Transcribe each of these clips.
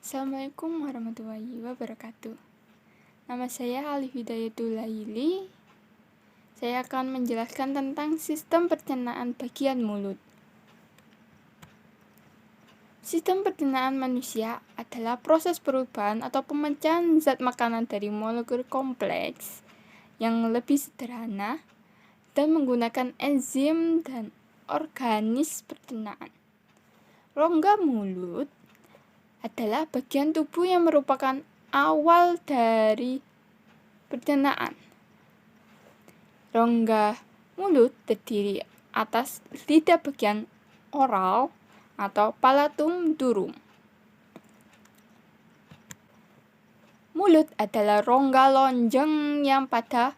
Assalamualaikum warahmatullahi wabarakatuh. Nama saya Alif Hidayatul Laili. Saya akan menjelaskan tentang sistem pencernaan bagian mulut. Sistem pencernaan manusia adalah proses perubahan atau pemecahan zat makanan dari molekul kompleks yang lebih sederhana dan menggunakan enzim dan organisme pencernaan. Rongga mulut adalah bagian tubuh yang merupakan awal dari pencernaan. Rongga mulut terdiri atas lidah bagian oral atau palatum durum. Mulut adalah rongga lonjong yang pada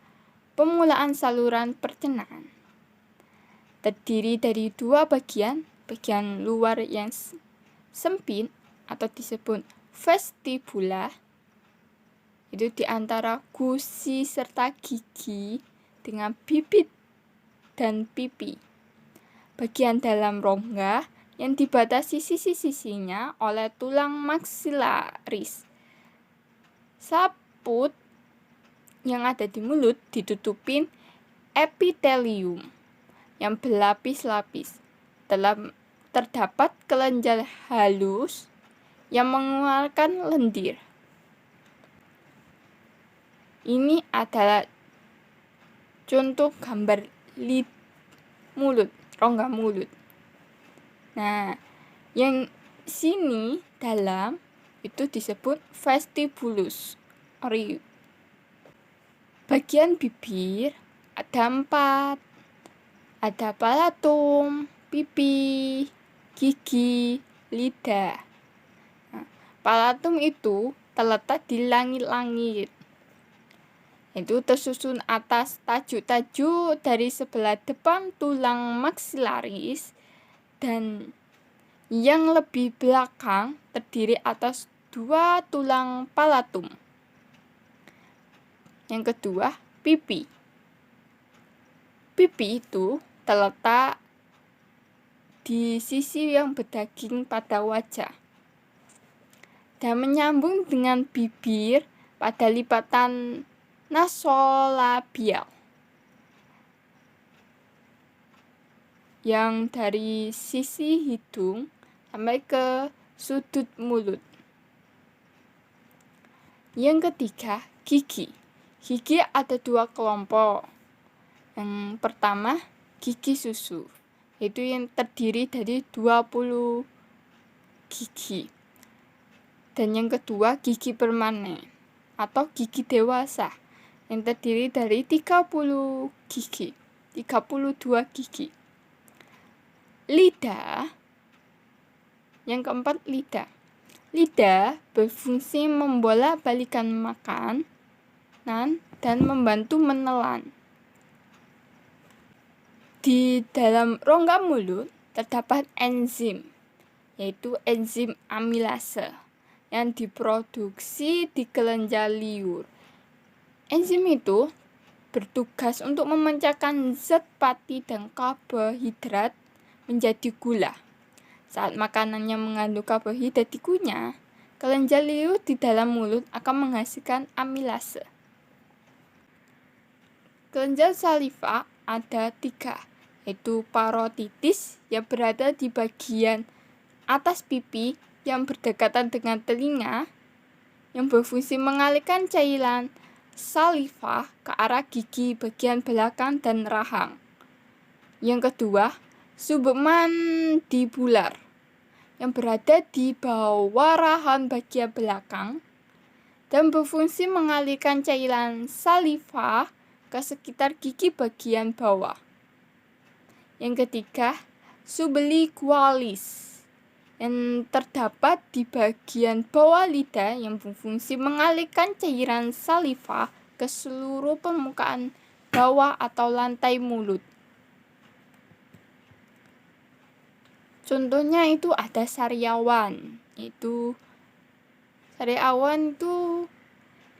permulaan saluran pencernaan. Terdiri dari dua bagian luar yang sempit atau disebut vestibula, itu di antara gusi serta gigi dengan bibit dan pipi. Bagian dalam rongga yang dibatasi sisi-sisinya oleh tulang maksilaris. Saput yang ada di mulut ditutupin epitelium yang berlapis-lapis. Terdapat kelenjar halus yang mengeluarkan lendir. Ini adalah contoh gambar mulut, rongga mulut. Nah, yang sini dalam itu disebut vestibulus. Bagian bibir ada 4. Ada palatum, pipi, gigi, lidah. Palatum itu terletak di langit-langit. Itu tersusun atas tajuk-tajuk dari sebelah depan tulang maksilaris dan yang lebih belakang terdiri atas 2 tulang palatum. Yang kedua, pipi. Pipi itu terletak di sisi yang berdaging pada wajah dan menyambung dengan bibir pada lipatan nasolabial yang dari sisi hidung sampai ke sudut mulut. Yang ketiga, gigi. Gigi ada 2 kelompok. Yang pertama, gigi susu, yaitu yang terdiri dari 20 gigi. Dan yang kedua, gigi permanen atau gigi dewasa yang terdiri dari 32 gigi. Lidah. Yang keempat, lidah. Lidah berfungsi membolak-balikan makanan dan membantu menelan. Di dalam rongga mulut terdapat enzim, yaitu enzim amilase yang diproduksi di kelenjar liur. Enzim itu bertugas untuk memecahkan zat pati dan karbohidrat menjadi gula. Saat makanannya mengandung karbohidrat dikunyah, kelenjar liur di dalam mulut akan menghasilkan amilase. Kelenjar saliva ada 3, yaitu parotitis yang berada di bagian atas pipi yang berdekatan dengan telinga, yang berfungsi mengalirkan cairan saliva ke arah gigi bagian belakang dan rahang. Yang kedua, submandibular yang berada di bawah rahang bagian belakang dan berfungsi mengalirkan cairan saliva ke sekitar gigi bagian bawah. Yang ketiga, sublingualis yang terdapat di bagian bawah lidah yang berfungsi mengalirkan cairan saliva ke seluruh permukaan bawah atau lantai mulut. Contohnya itu ada sariawan. Sariawan itu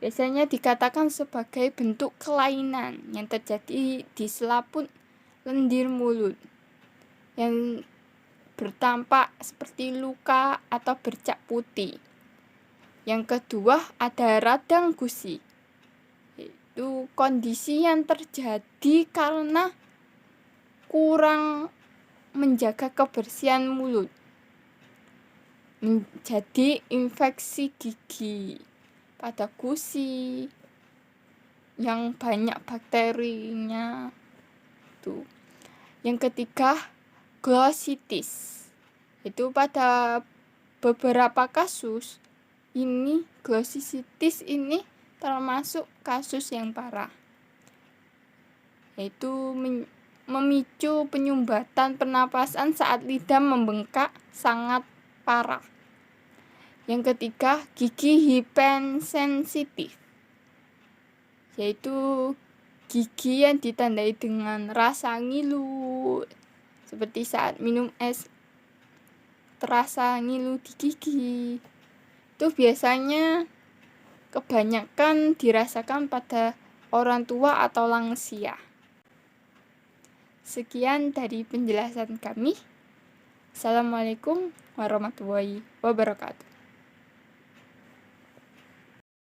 biasanya dikatakan sebagai bentuk kelainan yang terjadi di selaput lendir mulut yang bertampak seperti luka atau bercak putih. Yang kedua ada radang gusi. Itu kondisi yang terjadi karena kurang menjaga kebersihan mulut. Menjadi infeksi gigi pada gusi yang banyak bakterinya. Tuh. Yang ketiga, glossitis. Itu pada beberapa kasus ini glossitis ini termasuk kasus yang parah. Yaitu memicu penyumbatan pernapasan saat lidah membengkak sangat parah. Yang ketiga, gigi hipersensitif. Yaitu gigi yang ditandai dengan rasa ngilu, seperti saat minum es terasa ngilu di gigi. Itu biasanya kebanyakan dirasakan pada orang tua atau lansia. Sekian dari penjelasan kami. Assalamualaikum warahmatullahi wabarakatuh.